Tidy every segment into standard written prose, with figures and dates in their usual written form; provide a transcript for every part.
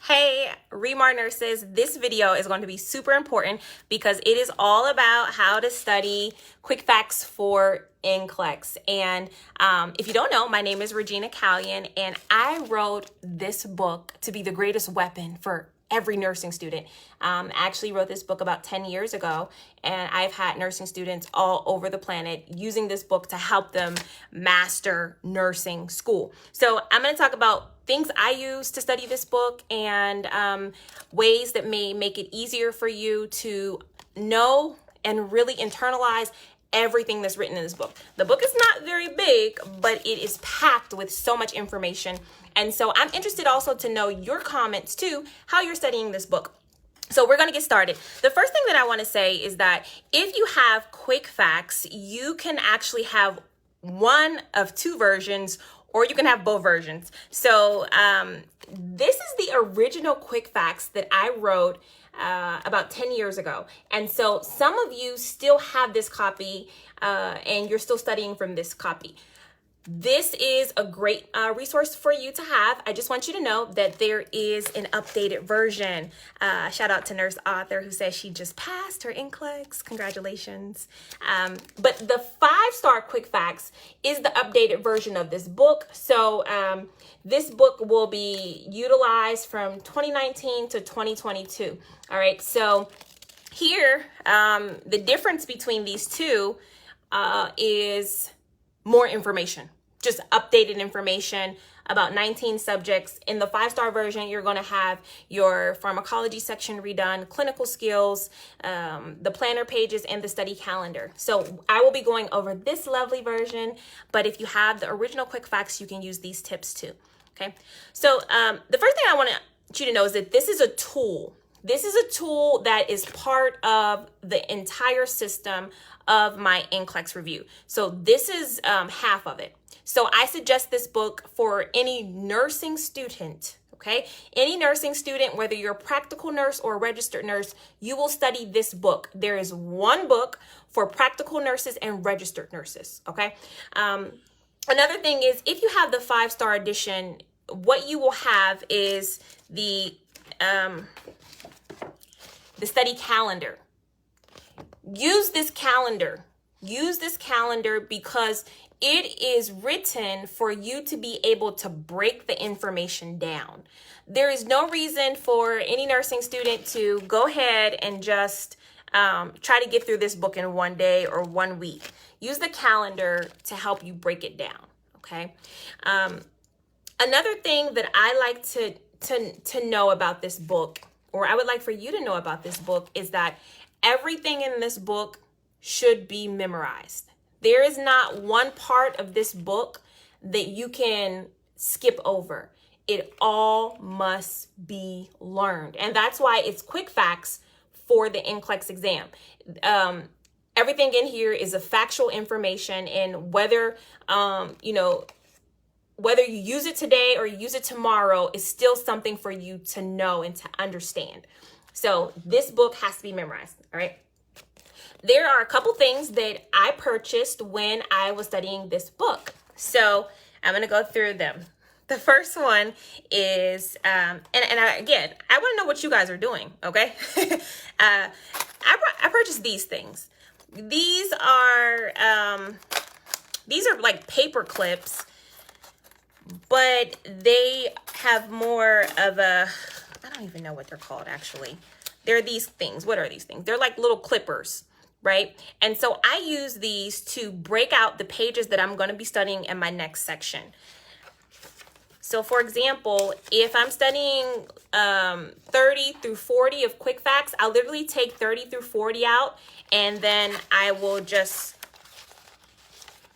Hey, ReMar nurses, this video is going to be super important because it is all about how to study quick facts for NCLEX. And if you don't know, my name is Regina Callion, and I wrote this book to be the greatest weapon for every nursing student. I actually wrote this book about 10 years ago, and I've had nursing students all over the planet using this book to help them master nursing school. So I'm going to talk about things I use to study this book and ways that may make it easier for you to know and really internalize everything that's written in this book. The book is not very big, but it is packed with so much information. And so I'm interested also to know your comments too, how you're studying this book. So we're going to get started. The first thing that I want to say is that if you have quick facts, you can actually have one of two versions, or you can have both versions. So this is the original quick facts that I wrote about 10 years ago. And so some of you still have this copy and you're still studying from this copy. This is a great resource for you to have. I just want you to know that there is an updated version. Shout out to Nurse Author who says she just passed her NCLEX. Congratulations. But the 5-star quick facts is the updated version of this book. So this book will be utilized from 2019 to 2022. All right. So here, the difference between these two is more information. Just updated information about 19 subjects. In the 5-star version, you're going to have your pharmacology section redone, clinical skills, the planner pages, and the study calendar. So I will be going over this lovely version, but if you have the original quick facts, you can use these tips too. Okay. So the first thing I want you to know is that this is a tool. This is a tool that is part of the entire system of my NCLEX review. So this is half of it. So I suggest this book for any nursing student, okay? Any nursing student, whether you're a practical nurse or a registered nurse, you will study this book. There is one book for practical nurses and registered nurses, okay? Another thing is, if you have the 5-star edition, what you will have is the study calendar. Use this calendar. Use this calendar because it is written for you to be able to break the information down. There is no reason for any nursing student to go ahead and just try to get through this book in one day or 1 week. Use the calendar to help you break it down, okay? Another thing that I like to know about this book, or I would like for you to know about this book, is that everything in this book should be memorized. There is not one part of this book that you can skip over. It all must be learned. And that's why it's quick facts for the NCLEX exam. Everything in here is a factual information, and whether, whether you use it today or you use it tomorrow is still something for you to know and to understand. So this book has to be memorized, all right? There are a couple things that I purchased when I was studying this book. So I'm going to go through them. The first one is, again, I want to know what you guys are doing, okay? I purchased these things. These are like paper clips, but they have more of a, I don't even know what they're called actually. They're these things. What are these things? They're like little clippers, right? And so I use these to break out the pages that I'm going to be studying in my next section. So for example, if I'm studying 30 through 40 of quick facts, I'll literally take 30 through 40 out, and then I will just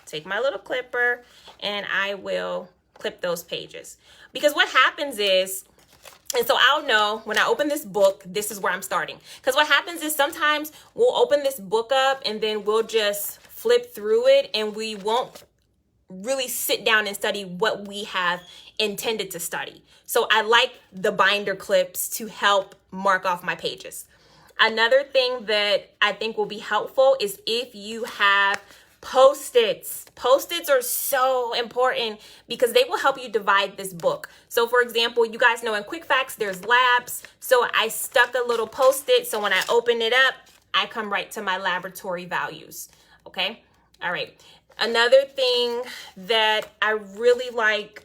take my little clipper and I will clip those pages. Because what happens is, and so I'll know when I open this book, this is where I'm starting. Because what happens is sometimes we'll open this book up and then we'll just flip through it and we won't really sit down and study what we have intended to study. So I like the binder clips to help mark off my pages. Another thing that I think will be helpful is if you have Post-its. Post-its are so important because they will help you divide this book. So for example, you guys know in Quick Facts, there's labs. So I stuck a little Post-it. So when I open it up, I come right to my laboratory values. Okay. All right. Another thing that I really like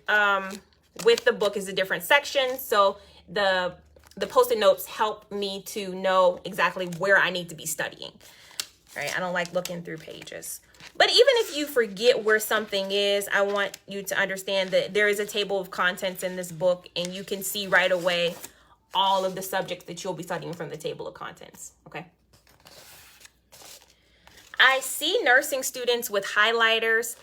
with the book is the different sections. So the Post-it notes help me to know exactly where I need to be studying. All right, I don't like looking through pages. But even if you forget where something is, I want you to understand that there is a table of contents in this book, and you can see right away all of the subjects that you'll be studying from the table of contents, okay? I see nursing students with highlighters.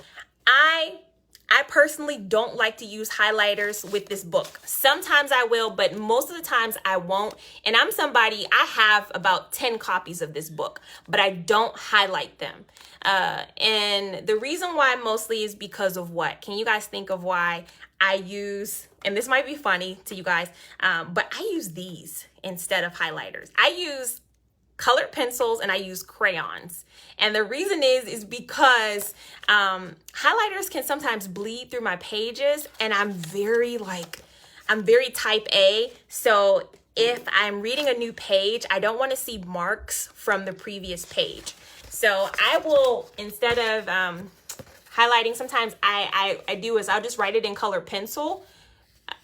I personally don't like to use highlighters with this book. Sometimes I will, but most of the times I won't. And I'm somebody, I have about 10 copies of this book, but I don't highlight them. And the reason why mostly is because of what? Can you guys think of why I use, and this might be funny to you guys, but I use these instead of highlighters. I use colored pencils and I use crayons. And the reason is because highlighters can sometimes bleed through my pages, and I'm very type A. So if I'm reading a new page, I don't want to see marks from the previous page. So I will, instead of highlighting, sometimes I do is I'll just write it in colored pencil.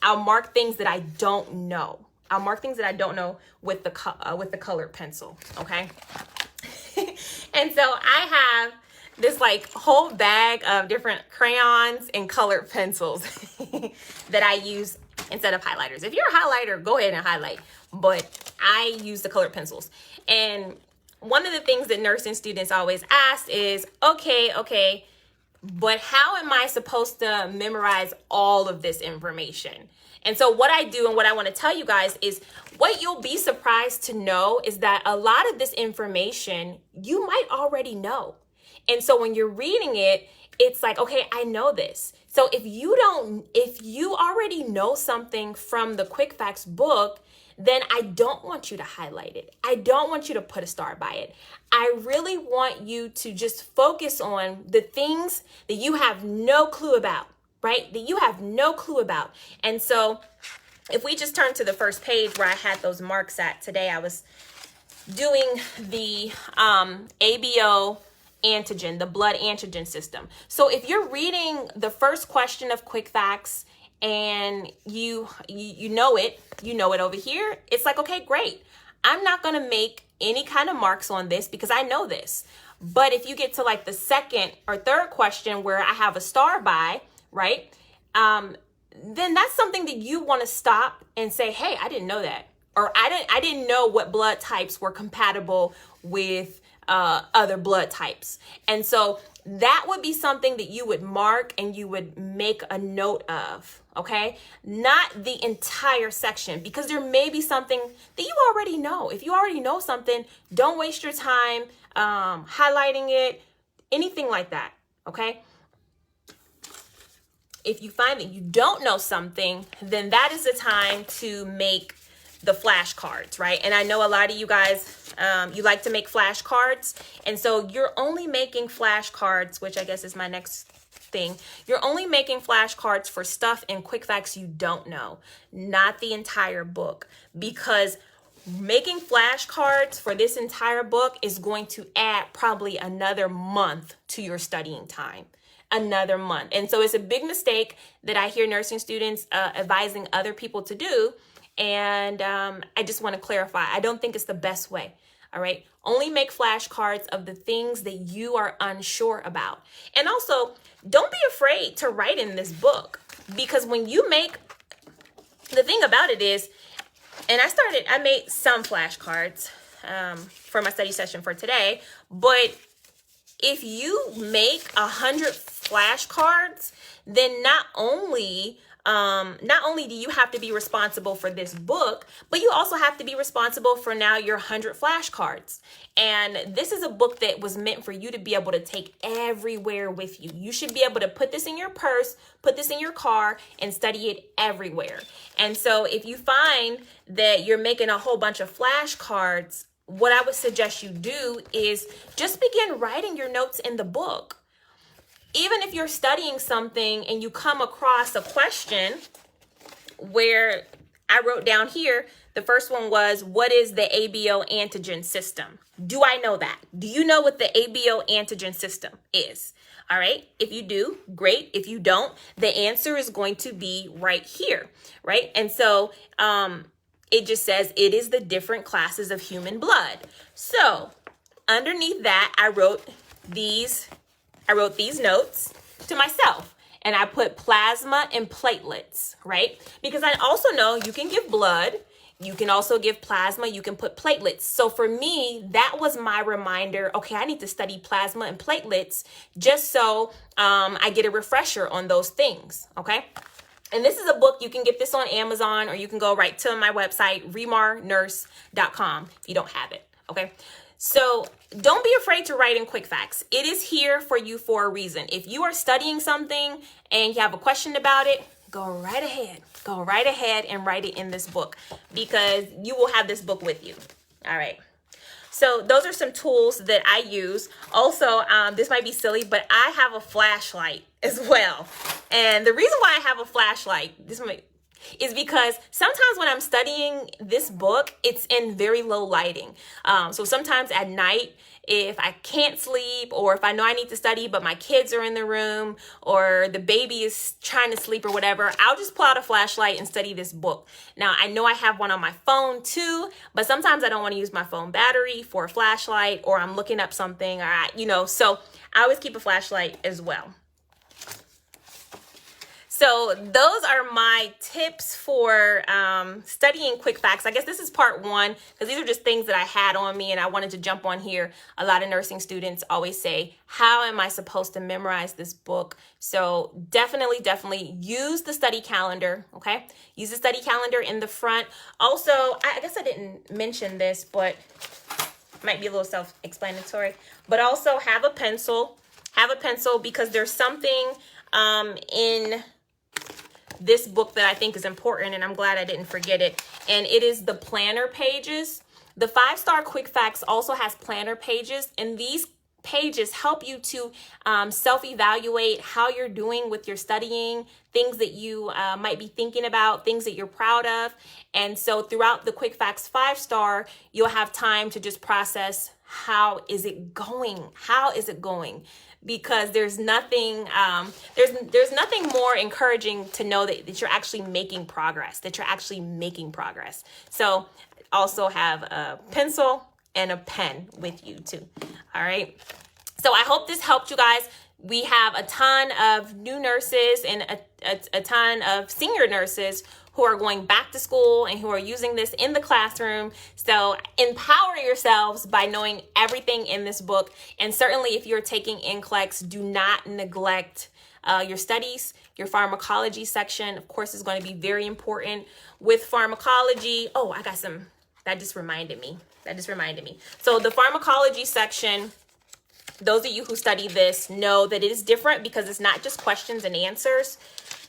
I'll mark things that I don't know. I'll mark things that I don't know with the colored pencil, okay? And so I have this like whole bag of different crayons and colored pencils that I use instead of highlighters. If you're a highlighter, go ahead and highlight, but I use the colored pencils. And one of the things that nursing students always ask is, okay, but how am I supposed to memorize all of this information? And so what I do and what I want to tell you guys is what you'll be surprised to know is that a lot of this information you might already know. And so when you're reading it, it's like, okay, I know this. So if you already know something from the Quick Facts book, then I don't want you to highlight it. I don't want you to put a star by it. I really want you to just focus on the things that you have no clue about. Right? That you have no clue about. And so if we just turn to the first page where I had those marks at today, I was doing the ABO antigen, the blood antigen system. So if you're reading the first question of Quick Facts and you know it over here, it's like, okay, great. I'm not going to make any kind of marks on this because I know this. But if you get to like the second or third question where I have a star by, right? Then that's something that you want to stop and say, hey, I didn't know that. Or I didn't know what blood types were compatible with other blood types. And so that would be something that you would mark and you would make a note of, okay? Not the entire section, because there may be something that you already know. If you already know something, don't waste your time highlighting it, anything like that, okay? If you find that you don't know something, then that is the time to make the flashcards, right? And I know a lot of you guys, you like to make flashcards. And so you're only making flashcards, which I guess is my next thing. You're only making flashcards for stuff in Quick Facts you don't know, not the entire book. Because making flashcards for this entire book is going to add probably another month to your studying time. Another month. And so it's a big mistake that I hear nursing students advising other people to do. And I just want to clarify, I don't think it's the best way. All right. Only make flashcards of the things that you are unsure about. And also, don't be afraid to write in this book, because when you make, the thing about it is, and I made some flashcards for my study session for today, but if you make 100 flashcards, then not only do you have to be responsible for this book, but you also have to be responsible for now your 100 flashcards. And this is a book that was meant for you to be able to take everywhere with you. You should be able to put this in your purse, put this in your car, and study it everywhere. And so if you find that you're making a whole bunch of flashcards, what I would suggest you do is just begin writing your notes in the book. even if you're studying something and you come across a question where I wrote down here, the first one was, what is the ABO antigen system? Do I know that? Do you know what the ABO antigen system is? All right. If you do, great. If you don't, the answer is going to be right here, right? And so it just says it is the different classes of human blood. So underneath that, I wrote these notes to myself. And I put plasma and platelets, right? Because I also know you can give blood. You can also give plasma. You can put platelets. So for me, that was my reminder. Okay, I need to study plasma and platelets just so I get a refresher on those things, okay? And this is a book. You can get this on Amazon, or you can go right to my website, remarnurse.com, if you don't have it, okay? So don't be afraid to write in quick facts. It is here for you for a reason. If you are studying something and you have a question about it, go right ahead. Go right ahead and write it in this book, because you will have this book with you. All right. So those are some tools that I use. Also, this might be silly, but I have a flashlight as well. And the reason why I have a flashlight, is because sometimes when I'm studying this book, it's in very low lighting. So sometimes at night, if I can't sleep, or if I know I need to study, but my kids are in the room, or the baby is trying to sleep or whatever, I'll just pull out a flashlight and study this book. Now, I know I have one on my phone too, but sometimes I don't want to use my phone battery for a flashlight, or I'm looking up something, or so I always keep a flashlight as well. So those are my tips for studying quick facts. I guess this is part one, because these are just things that I had on me and I wanted to jump on here. A lot of nursing students always say, how am I supposed to memorize this book? So definitely use the study calendar, okay? Use the study calendar in the front. Also, I guess I didn't mention this, but might be a little self-explanatory, but also have a pencil. Have a pencil, because there's something in this book that I think is important, and I'm glad I didn't forget it. And it is the planner pages. The 5-star quick facts also has planner pages, and these pages help you to self-evaluate how you're doing with your studying, things that you might be thinking about, things that you're proud of. And so throughout the quick facts 5-star, you'll have time to just process, how is it going? How is it going? Because there's nothing there's nothing more encouraging to know that you're actually making progress, So also have a pencil and a pen with you too. All right. So I hope this helped you guys. We have a ton of new nurses and a ton of senior nurses who are going back to school and who are using this in the classroom. So empower yourselves by knowing everything in this book. And certainly if you're taking NCLEX, do not neglect your studies. Your pharmacology section, of course, is going to be very important. With pharmacology, that just reminded me. So the pharmacology section, those of you who study this know that it is different, because it's not just questions and answers.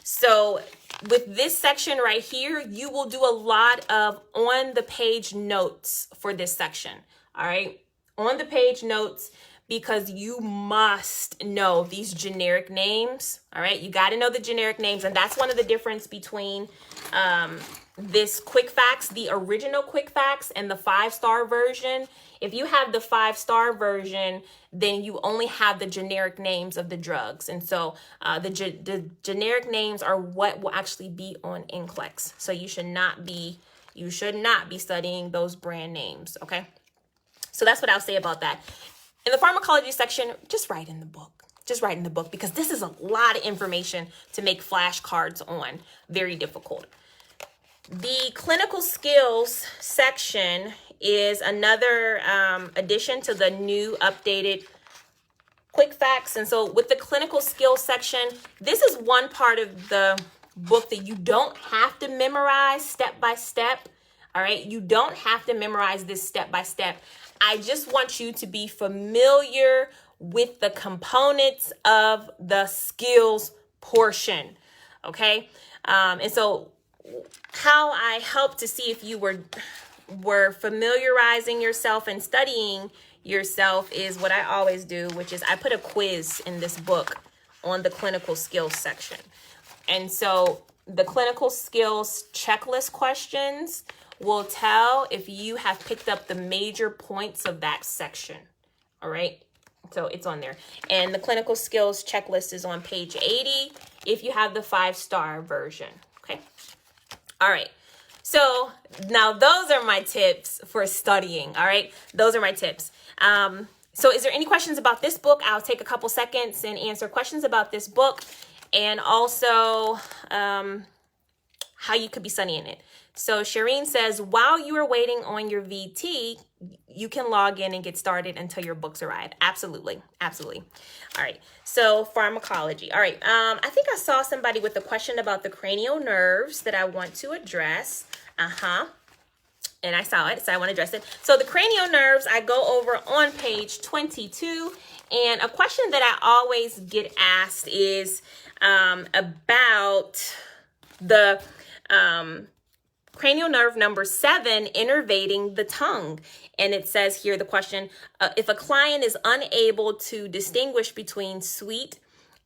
So with this section right here, you will do a lot of on-the-page notes for this section, all right? On-the-page notes, because you must know these generic names, all right? You got to know the generic names, and that's one of the difference between this quick facts, the original quick facts, and the 5-star version. If you have the 5-star version, then you only have the generic names of the drugs. And so the generic names are what will actually be on NCLEX. So you should not be studying those brand names, okay? So that's what I'll say about that. In the pharmacology section, just write in the book. Because this is a lot of information to make flashcards on. Very difficult. The clinical skills section is another addition to the new updated quick facts. And so with the clinical skills section, this is one part of the book that you don't have to memorize step by step. All right. You don't have to memorize this step by step. I just want you to be familiar with the components of the skills portion. Okay. And so how I help to see if you were familiarizing yourself and studying yourself is what I always do, which is I put a quiz in this book on the clinical skills section. And so the clinical skills checklist questions will tell if you have picked up the major points of that section. All right. So it's on there. And the clinical skills checklist is on page 80 if you have the 5-star version. Okay. All right. So now those are my tips for studying. All right. Those are my tips. So is there any questions about this book? I'll take a couple seconds and answer questions about this book, and also how you could be studying it. So Shireen says, while you are waiting on your VT, you can log in and get started until your books arrive. Absolutely. Absolutely. All right. So pharmacology. All right. I think I saw somebody with a question about the cranial nerves that I want to address. And I saw it, so I want to address it. So the cranial nerves, I go over on page 22. And a question that I always get asked is about the cranial nerve number 7 innervating the tongue. And it says here the question, if a client is unable to distinguish between sweet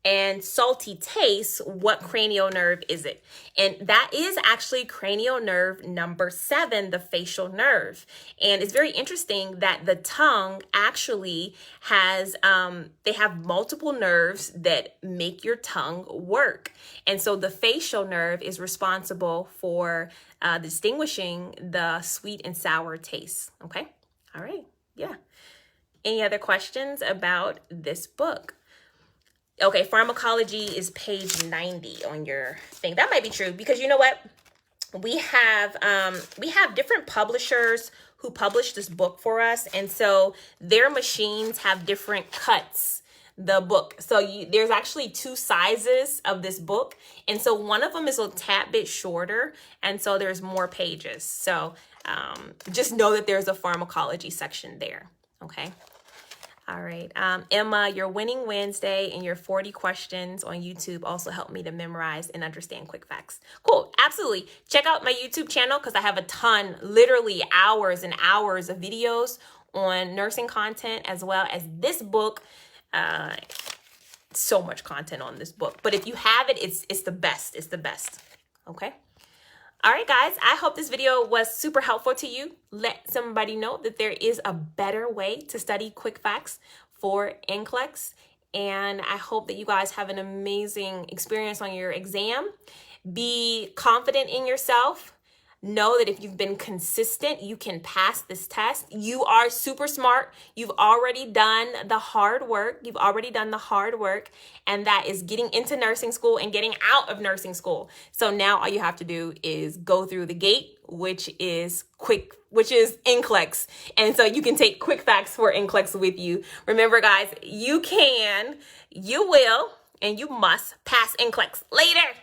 and salty taste, what cranial nerve is it? And that is actually cranial nerve number 7, the facial nerve. And it's very interesting that the tongue actually has, they have multiple nerves that make your tongue work. And so the facial nerve is responsible for distinguishing the sweet and sour taste. Okay. All right. Yeah. Any other questions about this book? Okay, pharmacology is page 90 on your thing. That might be true because you know what? We have different publishers who publish this book for us, and so their machines have different cuts. The book. So there's actually 2 sizes of this book, and so one of them is a tad bit shorter, and so there's more pages. So just know that there's a pharmacology section there. Okay. All right. Emma, your Winning Wednesday and your 40 questions on YouTube also helped me to memorize and understand quick facts. Cool. Absolutely. Check out my YouTube channel because I have a ton, literally hours and hours of videos on nursing content, as well as this book. So much content on this book. But if you have it, it's the best. It's the best. Okay. All right, guys, I hope this video was super helpful to you. Let somebody know that there is a better way to study quick facts for NCLEX. And I hope that you guys have an amazing experience on your exam. Be confident in yourself. Know that if you've been consistent, you can pass this test. You are super smart. You've already done the hard work. And that is getting into nursing school and getting out of nursing school. So now all you have to do is go through the gate, which is NCLEX. And so you can take quick facts for NCLEX with you. Remember, guys, you can, you will, and you must pass NCLEX. Later.